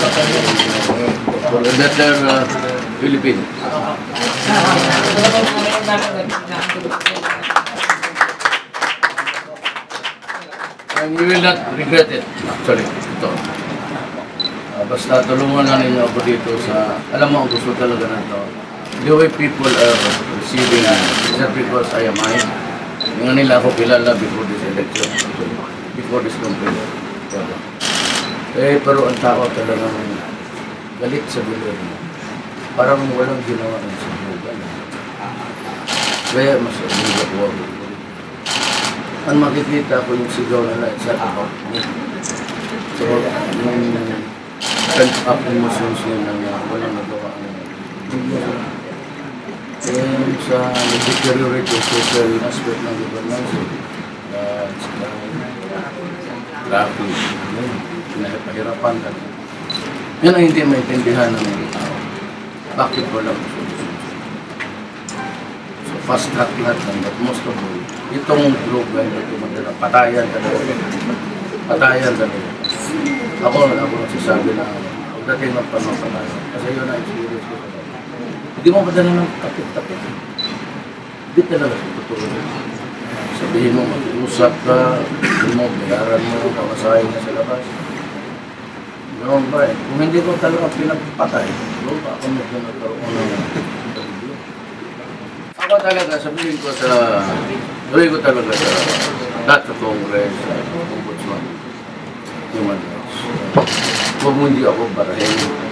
For the better Philippines. And you will not regret it, actually. Ito. Basta tulungan lang ninyo ako dito sa, alam mo, ang gusto talaga na ito. The way people are receiving is not because I am mine. Yung nila ako kilala before this election, before this campaign. Pero ang tao talagang galit sa gobyerno. Parang walang ginawa ng sabugan. Kaya mas umigat ko. Ang makikita ko yung sigaw nila, it's not about me. So, yung pent-up emotions nila na walang nagawa sa deteriorate yung social aspect ng governance, traffic, pinahirapan ka. Yan ang hindi maintindihan ng mga tao. Bakit walang solusyon? So fast track lahat lang, but most of all, itong group ay ito patayan talaga. Patayan talaga. Ako nagsasabi na pagdating ng panapatayan. Kasi yun ang experience ko. Hindi mo madala ng tapit-tapit. Hindi talaga totoo. Sabihin mo, mag-usap ka, hindi mo, bayaran mo, kamasahin na sa labas. Ganoon ba eh. Kung hindi ko talaga pinagpatay, doon pa ako nagkaroon ng interview. Ako talaga, sabihin ko talaga sa lahat sa Congress, Ombudsman, Human Rights. Huwag mo hindi ako barahin.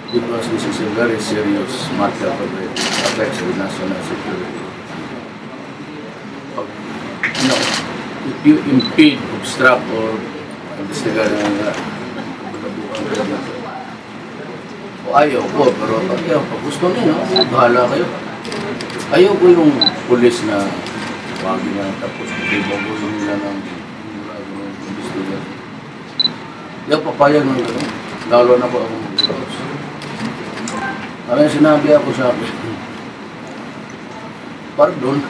Because this is a very serious matter that affects the national security. If you impede, obstruct, or investigahan na pagkabukan ka naman. O ayaw ko, pero pag gusto niyo, bahala kayo. Ayaw ko yung pulis na wagi na tapos ibagulo nila ng investigahan. Hindi ako papayag ng gano'n. Lalo na po akong mag-cross. Kaya sinabi ako sa akin, pardon.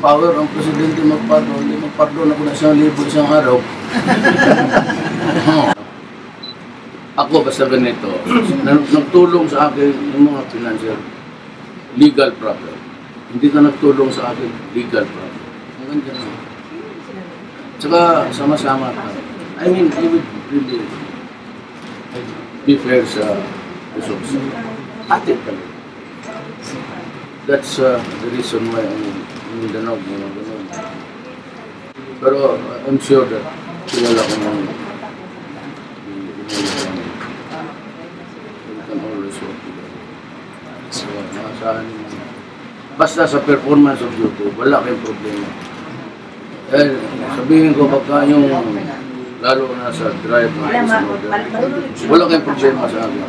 Power ang presidente magpardon, hindi magpardon ako na 1,000 isang araw. Ako basta ganito, nagtulong sa akin yung mga financial, legal problem. Hindi ka nagtulong sa akin, legal problem. Ang ganda na. Tsaka sama-sama ka. I would really be fair sa results. Atin talaga. That's the reason why I'm Mindanao, gano'n. Pero I'm sure that kilala ko ng we can always work together. So, nakasahan basta sa performance of YouTube, wala kayong problema. Sabihin ko baka yung lalo na sa drive na wala kayong problema sa akin.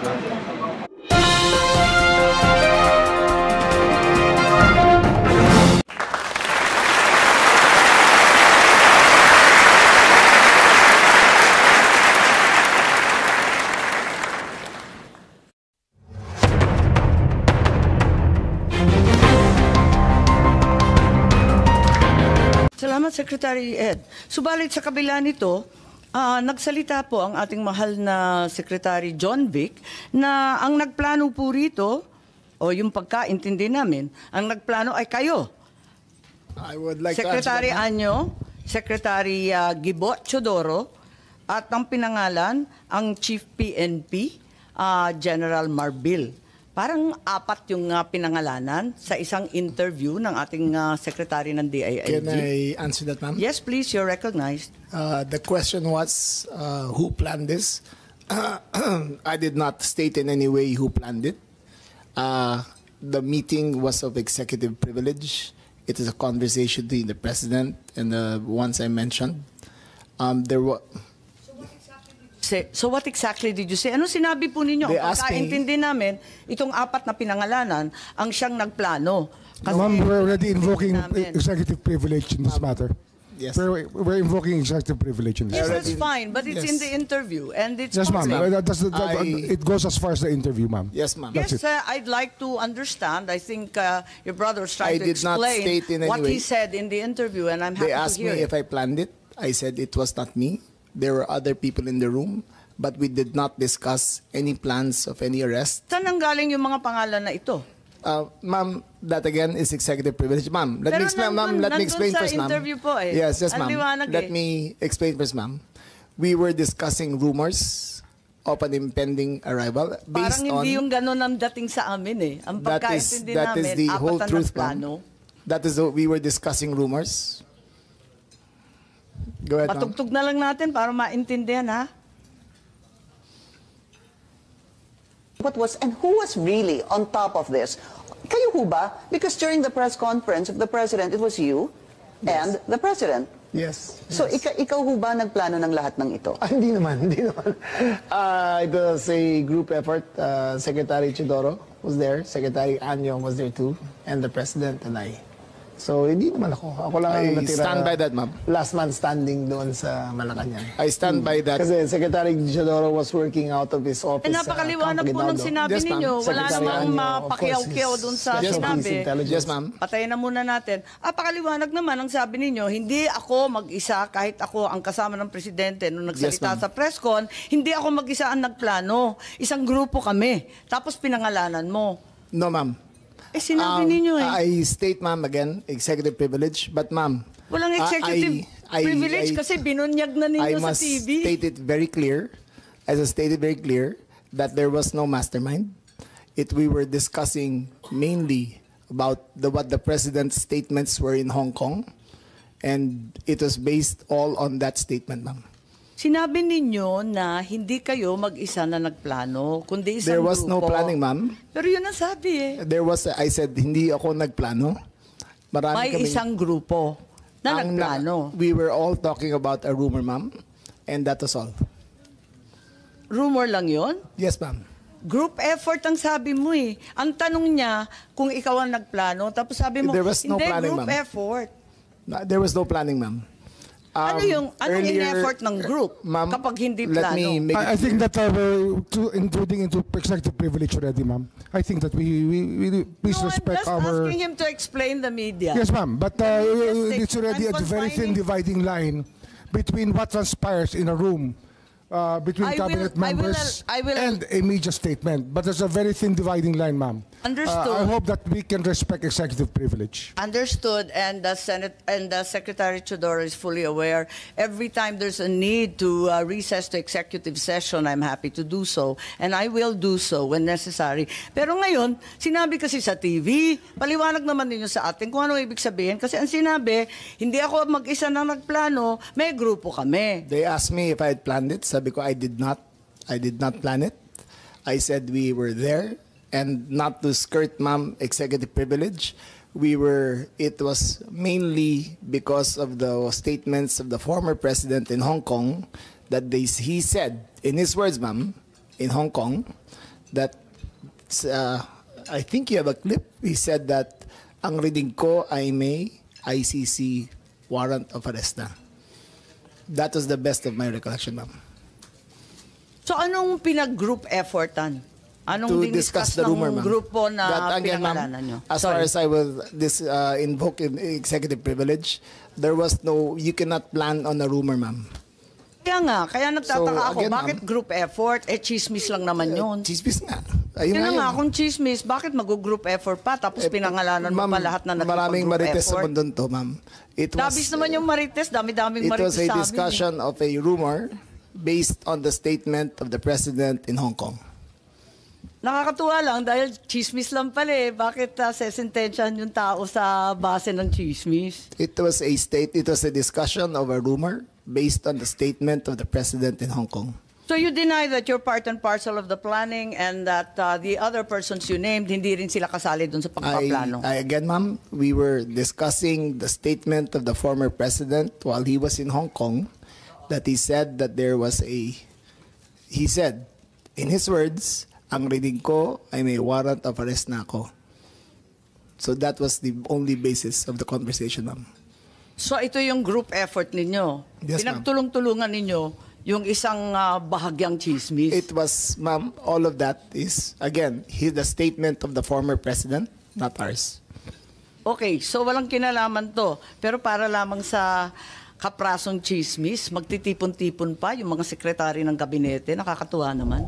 Salamat, Secretary Ed. Subalit sa kabila nito, nagsalita po ang ating mahal na Secretary John Vic na ang nagplano po rito, o yung pagkaintindi namin, ang nagplano ay kayo. I would like Secretary to Anyo, Secretary Gibo Chodoro, at ang pinangalan, ang Chief PNP, General Marbil. Parang apat yung pinangalanan sa isang interview ng ating secretary ng DILG. Can I answer that, ma'am? Yes, please. You're recognized. The question was, who planned this? I did not state in any way who planned it. The meeting was of executive privilege. It is a conversation between the president and the ones I mentioned. There were. So what exactly did you say? Ano sinabi po ninyo? Ang pagkaintindi namin, itong apat na pinangalanan, ang siyang nagplano. Ma'am, we're already invoking executive privilege in this matter. Yes. We're invoking executive privilege in this Yes, matter. that's fine, but it's in the interview. And it's Yes, ma'am. public. It goes as far as the interview, ma'am. Yes, ma'am. Yes, I'd like to understand. I think your brother was trying to did not explain state in any what he way. said in the interview, and I'm happy They to asked hear me it. if I planned it. I said it was not me. There were other people in the room, but we did not discuss any plans of any arrest. Saan nanggaling yung mga pangalan na ito? Ma'am, that again is executive privilege. Ma'am, let Pero me explain, ma'am. Let me nandun explain sa first, ma'am. interview po eh. Yes, yes, Ang ma'am. liwanag Let eh. me explain first, ma'am. We were discussing rumors of an impending arrival Parang based on. hindi yung ganun ang dating sa amin eh. Ang pagkaintindi that is namin, the apat whole na truth, plano. ma'am. That is we were discussing rumors. Go ahead, ma'am. Patugtog na lang natin para maintindihan ha. What was and who was really on top of this? Kayo ho ba? Because during the press conference of the president, it was you and the president. Yes. So ikaw ho ba nagplano ng lahat ng ito? Hindi naman, hindi naman. It was a group effort. Secretary Chidoro was there, Secretary Anyo was there too, and the President and I. So, hindi naman ako. Ako lang ang natira. stand by that, ma'am. Last man standing doon sa Malacanang. I stand by that. Kasi Secretary Chidoro was working out of his office. Napakaliwanag po ng sinabi Yes, ma'am. ninyo. Wala Secretary namang Anyo, of mapakiyaw-kiyaw course, dun sa is Special Police sinabi. Intelligence. Yes, ma'am. Patayin na muna natin. Pakaliwanag naman ang sabi ninyo, hindi ako mag-isa kahit ako ang kasama ng presidente nung nagsalita Yes, ma'am. sa press con, hindi ako mag-isa ang nagplano. Isang grupo kami. Tapos pinangalanan mo. No, ma'am. Sinabi ninyo eh. I state, ma'am, again, executive privilege. But, ma'am, Walang executive privilege kasi binunyag na I ninyo sa must TV. state it very clear, as I stated very clear, that there was no mastermind. We were discussing mainly about what the president's statements were in Hong Kong, and it was based all on that statement, ma'am. Sinabi ninyo na hindi kayo mag-isa na nagplano, kundi isang There was no grupo. planning, ma'am. Pero yun ang sabi eh. I said, hindi ako nagplano. Marami May kaming- isang grupo na Ang nagplano. We were all talking about a rumor, ma'am, and that was all. Rumor lang yon. Yes, ma'am. Group effort ang sabi mo eh. Ang tanong niya kung ikaw ang nagplano, tapos sabi mo, There was no hindi, planning, group ma'am. effort. There was no planning, ma'am. Anong in-effort ng group ma'am, kapag hindi let plano? me make I think that we're intruding into executive privilege already, ma'am. I think that we please No, I'm respect just our. asking him to explain the media. Yes, ma'am. But Just it's already I'm a very thin confining- dividing line between what transpires in a room between I will- cabinet members I will- and a media statement. But there's a very thin dividing line, ma'am. Understood. I hope that we can respect executive privilege. Understood, and the Senate and the Secretary Chodoro is fully aware. Every time there's a need to recess to executive session, I'm happy to do so, and I will do so when necessary. Pero ngayon, sinabi kasi sa TV, paliwanag naman ninyo sa atin kung ano ibig sabihin. Kasi ang sinabi, hindi ako mag-isa na nagplano, may grupo kami. They asked me if I had planned it. Sabi ko, I did not. I did not plan it. I said we were there, and not to skirt, ma'am, executive privilege. It was mainly because of the statements of the former president in Hong Kong that he said, in his words, ma'am, in Hong Kong, that, I think you have a clip, he said that, ang reading ko ay may ICC warrant of arrest na. That was the best of my recollection, ma'am. So anong pinag-group effortan? Anong To discuss the rumor, ma'am. grupo na That, again, ma'am, pinangalanan nyo? as far as I will invoke in executive privilege, there was no, you cannot plan on a rumor, ma'am. Kaya nagtataka So, ako, again, bakit ma'am, group effort? Chismis lang naman yun. Chismis nga. Ayun Yun na yun. nga, kung chismis, bakit mag-group effort pa? Tapos pinangalanan mo Ma'am, pa lahat na maraming nagpag-group marites sa effort. mundo to, ma'am. Dabis naman yung marites, dami-daming It marites was a sa amin. discussion of a rumor based on the statement of the president in Hong Kong. Nakakatuwa lang dahil chismis lang pala eh. Bakit sesentensyahan yung tao sa base ng chismis? It was a discussion of a rumor based on the statement of the president in Hong Kong. So you deny that you're part and parcel of the planning and that the other persons you named, hindi rin sila kasali dun sa pagpaplano? Again, ma'am, we were discussing the statement of the former president while he was in Hong Kong, that he said that he said, in his words, ang reading ko ay may warrant of arrest na ako. So that was the only basis of the conversation, ma'am. So ito yung group effort ninyo? Yes, ma'am. Pinagtulong-tulungan ninyo yung isang bahagyang chismis? It was, ma'am, all of that is, again, the statement of the former president, not ours. Okay, so walang kinalaman to. Pero para lamang sa kaprasong chismis, magtitipon-tipon pa yung mga sekretary ng gabinete. Nakakatuwa naman.